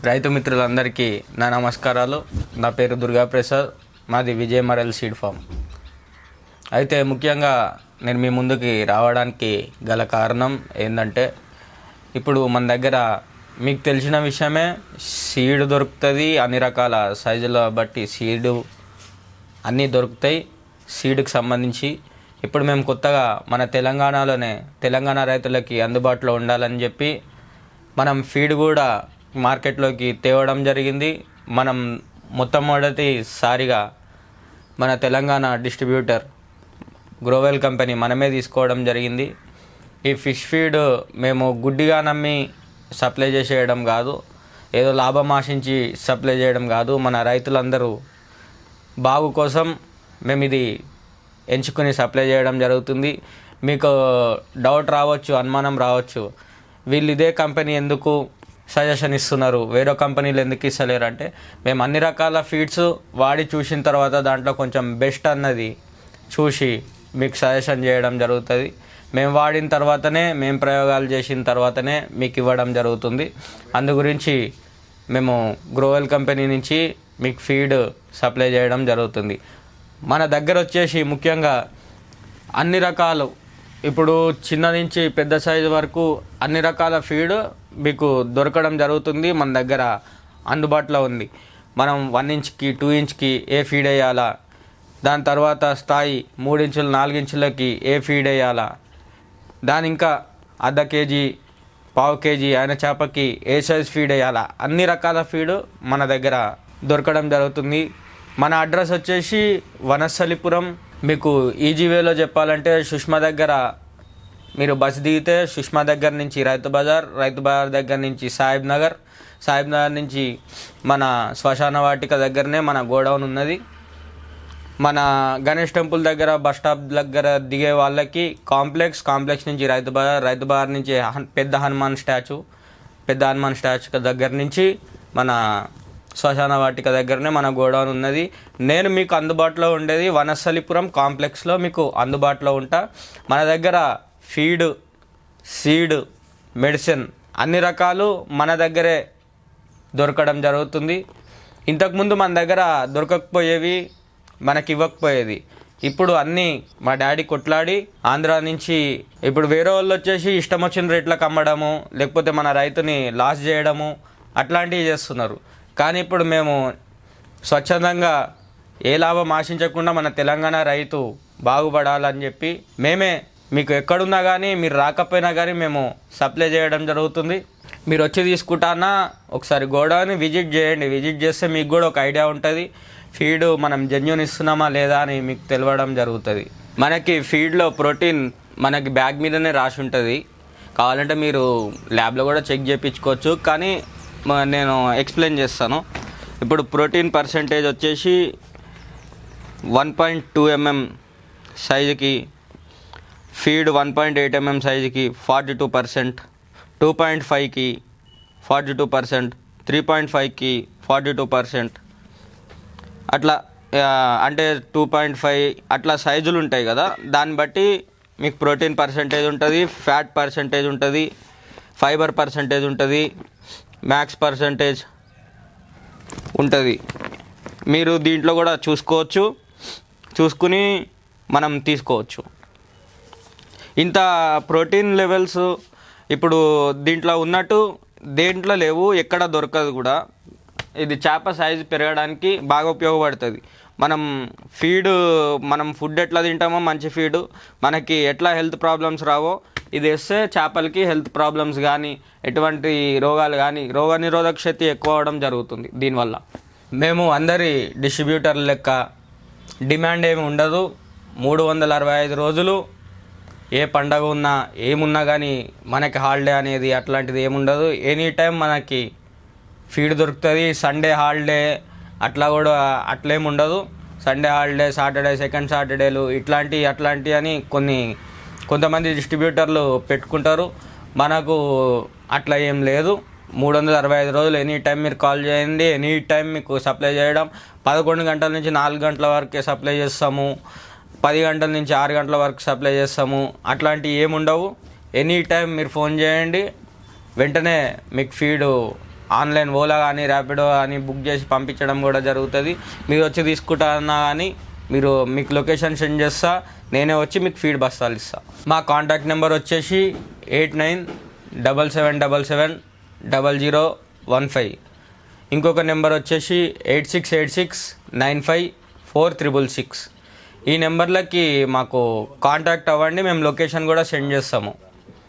రైతు మిత్రులందరికీ నా నమస్కారాలు. నా పేరు దుర్గా ప్రసాద్, మాది విజయ్ మరల్ సీడ్ ఫామ్. అయితే ముఖ్యంగా నేను మీ ముందుకి రావడానికి గల కారణం ఏంటంటే, ఇప్పుడు మన దగ్గర మీకు తెలిసిన విషయమే, సీడ్ దొరుకుతుంది. అన్ని రకాల సైజుల బట్టి సీడు అన్నీ దొరుకుతాయి సీడ్కి సంబంధించి. ఇప్పుడు మేము కొత్తగా మన తెలంగాణ రైతులకి అందుబాటులో ఉండాలని చెప్పి మనం ఫీడ్ కూడా మార్కెట్లోకి తేవడం జరిగింది. మనం మొట్టమొదటిసారిగా మన తెలంగాణ డిస్ట్రిబ్యూటర్ గ్రోవెల్ కంపెనీ మనమే తీసుకోవడం జరిగింది. ఈ ఫిష్ ఫీడ్ మేము గుడ్డిగా నమ్మి సప్లై చేసేయడం కాదు, ఏదో లాభం ఆశించి సప్లై చేయడం కాదు. మన రైతులందరూ బాగు కోసం మేము ఇది ఎంచుకుని సప్లై చేయడం జరుగుతుంది. మీకు డౌట్ రావచ్చు, అనుమానం రావచ్చు, వీళ్ళు ఇదే కంపెనీ ఎందుకు సజెషన్ ఇస్తున్నారు, వేరే కంపెనీలు ఎందుకు ఇస్తలేరు అంటే, మేము అన్ని రకాల ఫీడ్స్ వాడి చూసిన తర్వాత దాంట్లో కొంచెం బెస్ట్ అన్నది చూసి మీకు సజెషన్ చేయడం జరుగుతుంది. మేము వాడిన తర్వాతనే, మేము ప్రయోగాలు చేసిన తర్వాతనే మీకు ఇవ్వడం జరుగుతుంది. అందు గురించి మేము గ్రోవెల్ కంపెనీ నుంచి మీకు ఫీడ్ సప్లై చేయడం జరుగుతుంది. మన దగ్గర వచ్చేసి ముఖ్యంగా అన్ని రకాలు, ఇప్పుడు చిన్న నుంచి పెద్ద సైజు వరకు అన్ని రకాల ఫీడ్ మీకు దొరకడం జరుగుతుంది. మన దగ్గర అందుబాటులో ఉంది. మనం 1 ఇంచ్కి 2 ఇంచ్కి ఏ ఫీడ్ వేయాలా, దాని తర్వాత స్థాయి 3 ఇంచులు 4 ఇంచులకి ఏ ఫీడ్ వేయాలా, దాని ఇంకా అర్ధ కేజీ పావు కేజీ అయిన చేపకి ఏ సైజ్ ఫీడ్ వేయాలా, అన్ని రకాల ఫీడ్ మన దగ్గర దొరకడం జరుగుతుంది. మన అడ్రస్ వచ్చేసి వనస్థలిపురం. మీకు ఈజీ వేలో చెప్పాలంటే, సుష్మా దగ్గర మీరు బస్ దిగితే సుష్మా దగ్గర నుంచి రైతు బజార్ దగ్గర నుంచి సాహిబ్ నగర్ నుంచి మన శ్మశాన వాటిక దగ్గరనే మన గోడౌన్ ఉన్నది. మన గణేష్ టెంపుల్ దగ్గర బస్ స్టాప్ దగ్గర దిగే వాళ్ళకి కాంప్లెక్స్ నుంచి రైతు బజార్ నుంచి పెద్ద హనుమాన్ స్టాచ్యూ దగ్గర నుంచి మన శ్మశాన వాటిక దగ్గరనే మన గోడౌన్ ఉన్నది. నేను మీకు అందుబాటులో ఉండేది వనస్థలిపురం కాంప్లెక్స్లో మీకు అందుబాటులో ఉంటా. మన దగ్గర ఫీడ్, సీడ్, మెడిసిన్ అన్ని రకాలు మన దగ్గరే దొరకడం జరుగుతుంది. ఇంతకుముందు మన దగ్గర దొరకకపోయేవి, మనకి ఇవ్వకపోయేది. ఇప్పుడు అన్నీ మా డాడీ కొట్లాడి ఆంధ్రా నుంచి ఇప్పుడు వేరే వాళ్ళు వచ్చేసి ఇష్టం వచ్చిన రేట్లకు అమ్మడము, లేకపోతే మన రైతుని లాస్ చేయడము అట్లాంటివి చేస్తున్నారు. కానీ ఇప్పుడు మేము స్వచ్ఛందంగా ఏ లాభం ఆశించకుండా మన తెలంగాణ రైతు బాగుపడాలని చెప్పి మేమే మీకు ఎక్కడున్నా కానీ, మీరు రాకపోయినా కానీ మేము సప్లై చేయడం జరుగుతుంది. మీరు వచ్చి తీసుకుంటానా ఒకసారి గోడౌన్ని విజిట్ చేయండి. విజిట్ చేస్తే మీకు కూడా ఒక ఐడియా ఉంటుంది, ఫీడ్ మనం జెన్యూన్ ఇస్తున్నామా లేదా అని మీకు తెలియడం జరుగుతుంది. మనకి ఫీడ్లో ప్రోటీన్ మనకి బ్యాగ్ మీదనే రాసి ఉంటుంది. కావాలంటే మీరు ల్యాబ్లో కూడా చెక్ చేయించుకోవచ్చు, కానీ నేను ఎక్స్ప్లెయిన్ చేస్తాను. ఇప్పుడు ప్రోటీన్ పర్సెంటేజ్ వచ్చేసి 1.2 mm సైజుకి, ఫీడ్ 1.8 mm సైజుకి 42%, 2.5కి 42%, 3.5కి 42%, అట్లా అంటే 2.5 అట్లా సైజులు ఉంటాయి కదా. దాన్ని బట్టి మీకు ప్రోటీన్ పర్సెంటేజ్ ఉంటుంది, ఫ్యాట్ పర్సెంటేజ్ ఉంటుంది, ఫైబర్ పర్సెంటేజ్ ఉంటుంది, మ్యాక్స్ పర్సెంటేజ్ ఉంటుంది. మీరు దీంట్లో కూడా చూసుకుని మనం తీసుకోవచ్చు. ఇంత ప్రోటీన్ లెవెల్స్ ఇప్పుడు దీంట్లో ఉన్నట్టు దేంట్లో లేవు, ఎక్కడ దొరకదు కూడా. ఇది చేప సైజు పెరగడానికి బాగా ఉపయోగపడుతుంది. మనం ఫుడ్ ఎట్లా తింటామో, మంచి ఫీడు మనకి ఎట్లా హెల్త్ ప్రాబ్లమ్స్ రావో, ఇది వేస్తే చేపలకి హెల్త్ ప్రాబ్లమ్స్ కానీ, ఎటువంటి రోగాలు కానీ, రోగనిరోధక శక్తి ఎక్కువ అవడం జరుగుతుంది దీనివల్ల. మేము అందరి డిస్ట్రిబ్యూటర్ల లెక్క డిమాండ్ ఏమి ఉండదు. 365 రోజులు ఏ పండగ ఉన్నా ఏమున్నా కానీ మనకి హాలిడే అనేది అట్లాంటిది ఏముండదు. ఎనీ టైం మనకి ఫీడ్ దొరుకుతుంది. సండే హాలిడే అట్లేమి ఉండదు. సండే హాలిడే, సాటర్డే, సెకండ్ సాటర్డేలు అట్లాంటి అని కొంతమంది డిస్ట్రిబ్యూటర్లు పెట్టుకుంటారు. మనకు అట్లా ఏం లేదు. 365 రోజులు ఎనీ టైం మీరు కాల్ చేయండి, ఎనీ టైం మీకు సప్లై చేయడం. 11 గంటల నుంచి 4 గంటల వరకే సప్లై చేస్తాము, 10 గంటల నుంచి 6 గంటల వరకు సప్లై చేస్తాము. అట్లాంటివి ఏముండవు. ఎనీ టైం మీరు ఫోన్ చేయండి, వెంటనే మీకు ఫీడ్ ఆన్లైన్ ఓలా కానీ ర్యాపిడో కానీ బుక్ చేసి పంపించడం కూడా జరుగుతుంది. మీరు వచ్చి తీసుకుంటారన్నా కానీ మీకు లొకేషన్ సెండ్ చేస్తా, నేనే వచ్చి మీకు ఫీడ్ బస్తాలు ఇస్తా. మా కాంటాక్ట్ నెంబర్ వచ్చేసి 8977770015. ఇంకొక నెంబర్ వచ్చేసి 8686954666. ఈ నెంబర్లకి మాకు కాంటాక్ట్ అవ్వండి, మేము లొకేషన్ కూడా సెండ్ చేస్తాము.